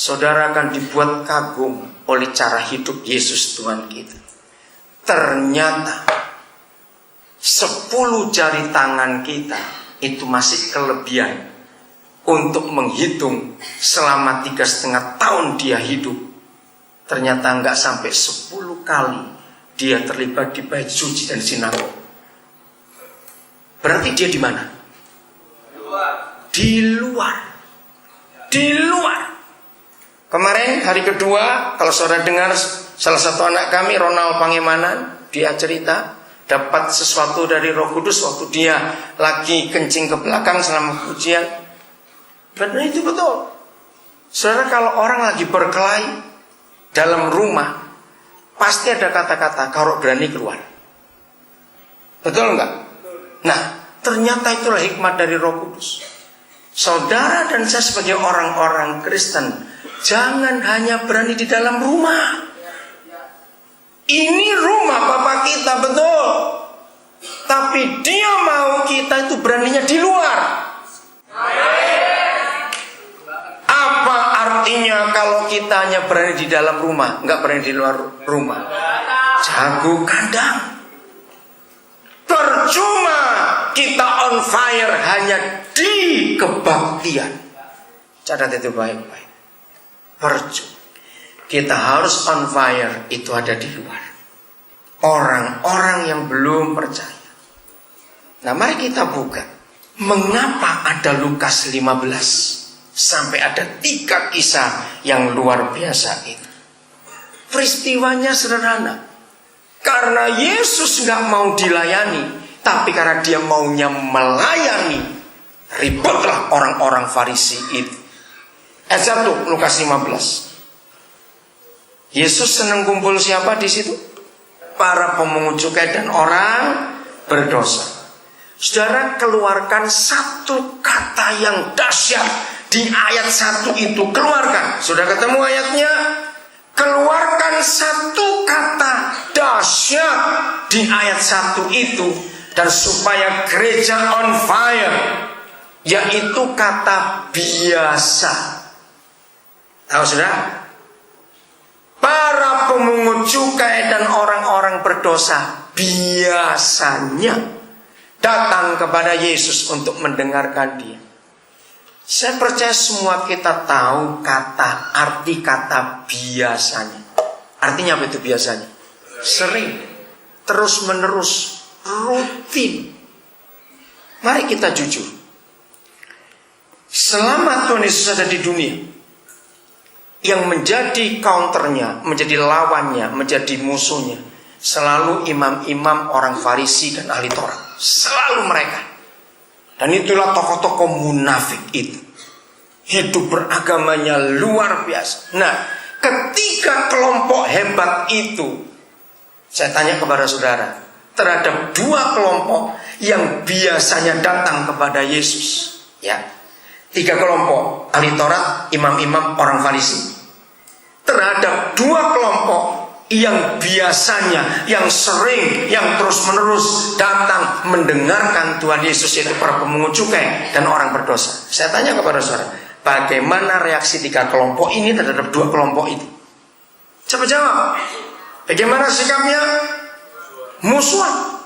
saudara akan dibuat kagum oleh cara hidup Yesus Tuhan kita. Ternyata 10 jari tangan kita itu masih kelebihan untuk menghitung selama 3,5 tahun dia hidup. Ternyata enggak sampai 10 kali dia terlibat di bait suci dan sinagog. Berarti dia di mana? Di luar. Kemarin hari kedua, kalau saudara dengar salah satu anak kami, Ronald Pangemanan, dia cerita dapat sesuatu dari Roh Kudus waktu dia lagi kencing ke belakang selama pujian. Benar, itu betul. Saudara, kalau orang lagi berkelahi dalam rumah, pasti ada kata-kata kalau berani keluar. Betul enggak? Nah, ternyata itulah hikmat dari Roh Kudus. Saudara dan saya sebagai orang-orang Kristen, jangan hanya berani di dalam rumah. Ini rumah Bapak kita, betul. Tapi dia mau kita itu beraninya di luar. Apa artinya kalau kita hanya berani di dalam rumah, nggak berani di luar rumah? Jago kandang. Percuma kita on fire hanya di kebaktian. Catat itu baik-baik. Percuma. Kita harus on fire itu ada di luar. Orang-orang yang belum percaya. Nah, mari kita buka. Mengapa ada Lukas 15? Sampai ada 3 kisah yang luar biasa itu. Peristiwanya sederhana. Karena Yesus gak mau dilayani, tapi karena dia maunya melayani, ributlah orang-orang Farisi itu. Ayat 1 Lukas 15. Yesus senang kumpul siapa di situ? Para pemungut cukai dan orang berdosa. Saudara, keluarkan satu kata yang dahsyat di ayat 1 itu. Keluarkan. Sudah ketemu ayatnya? Keluarkan satu kata dahsyat di ayat 1 itu. Dan supaya gereja on fire, yaitu kata biasa. Tahu sudah? Para pemungut cukai dan orang-orang berdosa biasanya datang kepada Yesus untuk mendengarkan dia. Saya percaya semua kita tahu arti kata biasanya. Artinya apa itu biasanya? Sering, terus menerus, rutin. Mari kita jujur. Selama Tuhan Yesus ada di dunia, yang menjadi counternya, menjadi lawannya, menjadi musuhnya, selalu imam-imam orang Farisi dan ahli Taurat. Selalu mereka. Dan itulah tokoh-tokoh munafik itu. Hidup beragamanya luar biasa. Nah, ketika kelompok hebat itu, saya tanya kepada saudara, terhadap 2 kelompok yang biasanya datang kepada Yesus, ya, 3 kelompok, ahli Taurat, imam-imam orang Farisi. Terhadap 2 kelompok yang biasanya, yang sering, yang terus-menerus datang mendengarkan Tuhan Yesus, yaitu para pemungut cukai dan orang berdosa. Saya tanya kepada saudara, bagaimana reaksi 3 kelompok ini terhadap 2 kelompok itu? Coba jawab. Bagaimana sikapnya? Musuhan.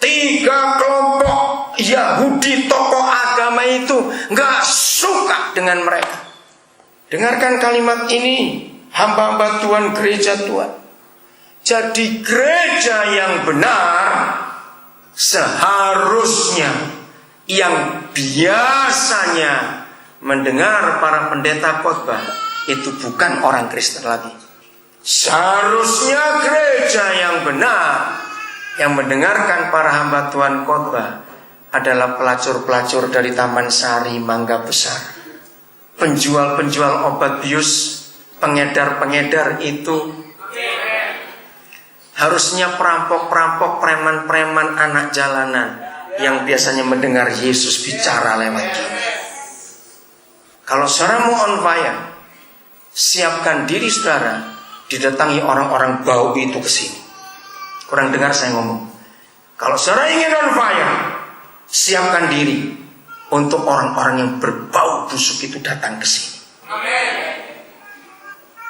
3 kelompok Yahudi tokoh agama itu gak suka dengan mereka. Dengarkan kalimat ini, hamba-hamba Tuhan, gereja Tuhan. Jadi gereja yang benar seharusnya yang biasanya mendengar para pendeta khotbah itu bukan orang Kristen lagi. Seharusnya gereja yang benar yang mendengarkan para hamba Tuhan khotbah adalah pelacur-pelacur dari Taman Sari, Mangga Besar, penjual-penjual obat bius, pengedar-pengedar itu. Harusnya perampok-perampok, preman-preman, anak jalanan yang biasanya mendengar Yesus bicara lewat gini. Kalau saudara mau on fire, siapkan diri saudara didatangi orang-orang bau itu ke sini. Kurang dengar saya ngomong. Kalau saudara ingin on fire, siapkan diri untuk orang-orang yang berbau busuk itu datang ke sini.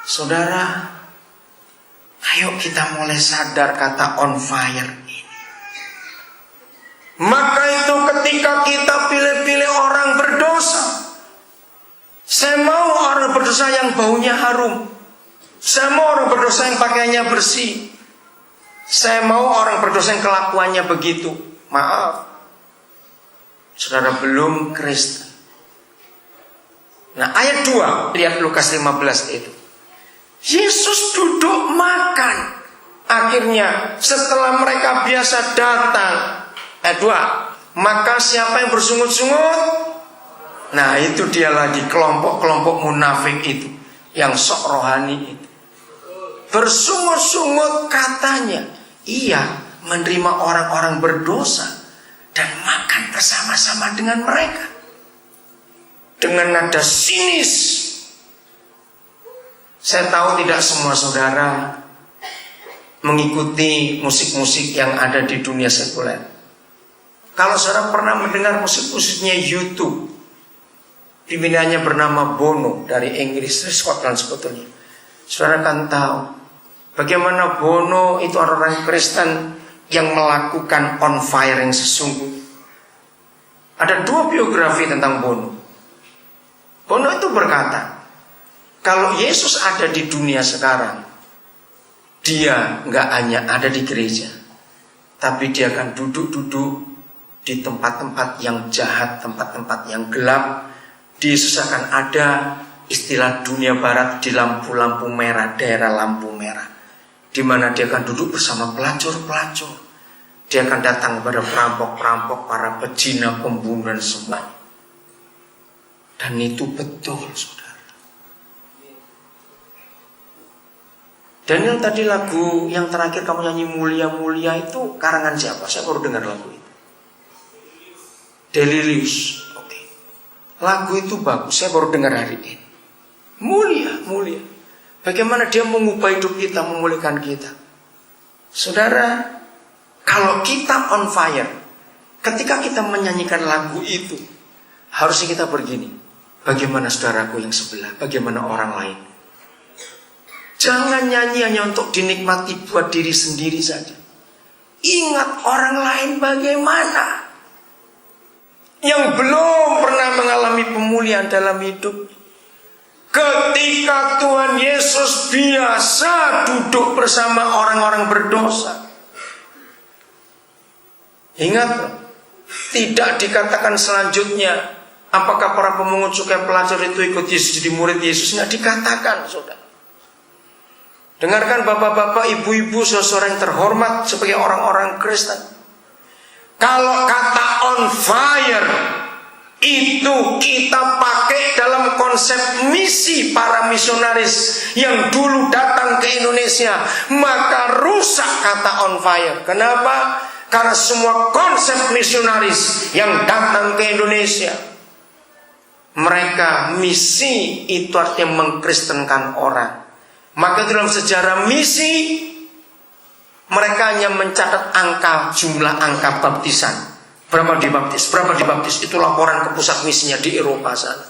Saudara, ayo kita mulai sadar kata on fire ini. Maka itu ketika kita pilih-pilih orang berdosa, saya mau orang berdosa yang baunya harum. Saya mau orang berdosa yang pakaiannya bersih. Saya mau orang berdosa yang kelakuannya begitu. Maaf, saudara belum Kristen. Nah, ayat 2, lihat Lukas 15 itu. Yesus duduk makan. Akhirnya setelah mereka biasa datang, ayat 2, maka siapa yang bersungut-sungut? Nah, itu dia lagi kelompok-kelompok munafik itu, yang sok rohani itu. Bersungut-sungut katanya, ia menerima orang-orang berdosa dan makan bersama-sama dengan mereka. Dengan nada sinis. Saya tahu tidak semua saudara mengikuti musik-musik yang ada di dunia sekuler. Kalau saudara pernah mendengar musik-musiknya YouTube, pimpinannya bernama Bono dari Inggris, dari Scotland sebetulnya. Saudara kan tahu bagaimana Bono itu orang Kristen yang melakukan on fire yang sesungguhnya. Ada 2 biografi tentang Bono. Bono itu berkata, kalau Yesus ada di dunia sekarang, dia nggak hanya ada di gereja, tapi dia akan duduk-duduk di tempat-tempat yang jahat, tempat-tempat yang gelap. Yesus akan ada, istilah dunia barat, di lampu-lampu merah, daerah lampu merah, di mana dia akan duduk bersama pelacur-pelacur. Dia akan datang kepada perampok-perampok, para pezina, pembunuh dan semuanya. Dan itu betul, saudara. Dan yang tadi lagu yang terakhir kamu nyanyi mulia-mulia itu karangan siapa? Saya baru dengar lagu itu. Delirious. Oke. Lagu itu bagus, saya baru dengar hari ini. Mulia, mulia. Bagaimana dia mengubah hidup kita, memulihkan kita. Saudara, kalau kita on fire, ketika kita menyanyikan lagu itu, harusnya kita begini. Bagaimana saudaraku yang sebelah, bagaimana orang lain. Jangan nyanyi hanya untuk dinikmati buat diri sendiri saja. Ingat orang lain bagaimana. Yang belum pernah mengalami pemulihan dalam hidup. Ketika Tuhan Yesus biasa duduk bersama orang-orang berdosa. Ingat, tidak dikatakan selanjutnya apakah para pemungut cukai pelacur itu ikut Yesus jadi murid Yesus. Nggak dikatakan, saudara. Dengarkan bapak-bapak, ibu-ibu, saudara yang terhormat sebagai orang-orang Kristen. Kalau kata on fire itu kita pakai dalam konsep misi para misionaris yang dulu datang ke Indonesia, maka rusak kata on fire. Kenapa? Karena semua konsep misionaris yang datang ke Indonesia, mereka misi itu artinya mengkristenkan orang. Maka dalam sejarah misi mereka hanya mencatat jumlah angka baptisan. Berapa dibaptis, berapa dibaptis. Itu laporan ke pusat misinya di Eropa sana.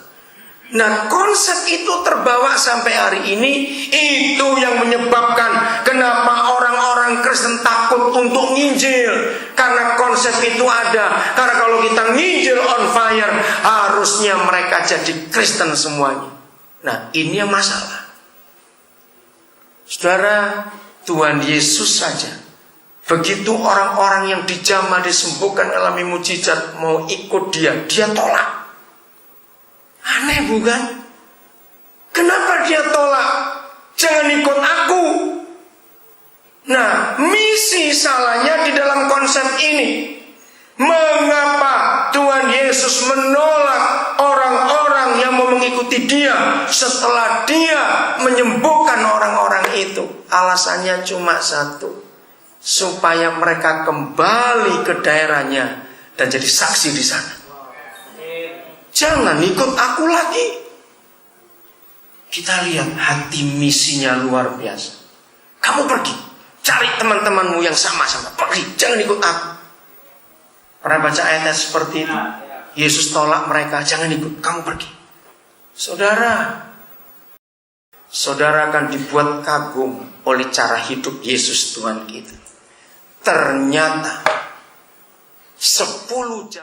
Nah, konsep itu terbawa sampai hari ini. Itu yang menyebabkan kenapa orang-orang Kristen takut untuk nginjil. Karena konsep itu ada. Karena kalau kita nginjil on fire, harusnya mereka jadi Kristen semuanya. Nah, ini yang masalah. Saudara, Tuhan Yesus saja, begitu orang-orang yang dijamah, disembuhkan, alami mujizat, mau ikut dia tolak. Aneh bukan? Kenapa dia tolak? Jangan ikut aku. Nah, misi salahnya di dalam konsep ini. Mengapa Tuhan Yesus menolak orang-orang yang mau mengikuti dia setelah dia menyembuhkan orang-orang itu? Alasannya cuma satu, supaya mereka kembali ke daerahnya dan jadi saksi di sana. Jangan ikut aku lagi. Kita lihat hati misinya luar biasa. Kamu pergi, cari teman-temanmu yang sama-sama, pergi, jangan ikut aku. Pernah baca ayat seperti itu? Yesus tolak mereka, jangan ikut, kamu pergi. Saudara, saudara akan dibuat kagum oleh cara hidup Yesus Tuhan kita. Ternyata 10 jam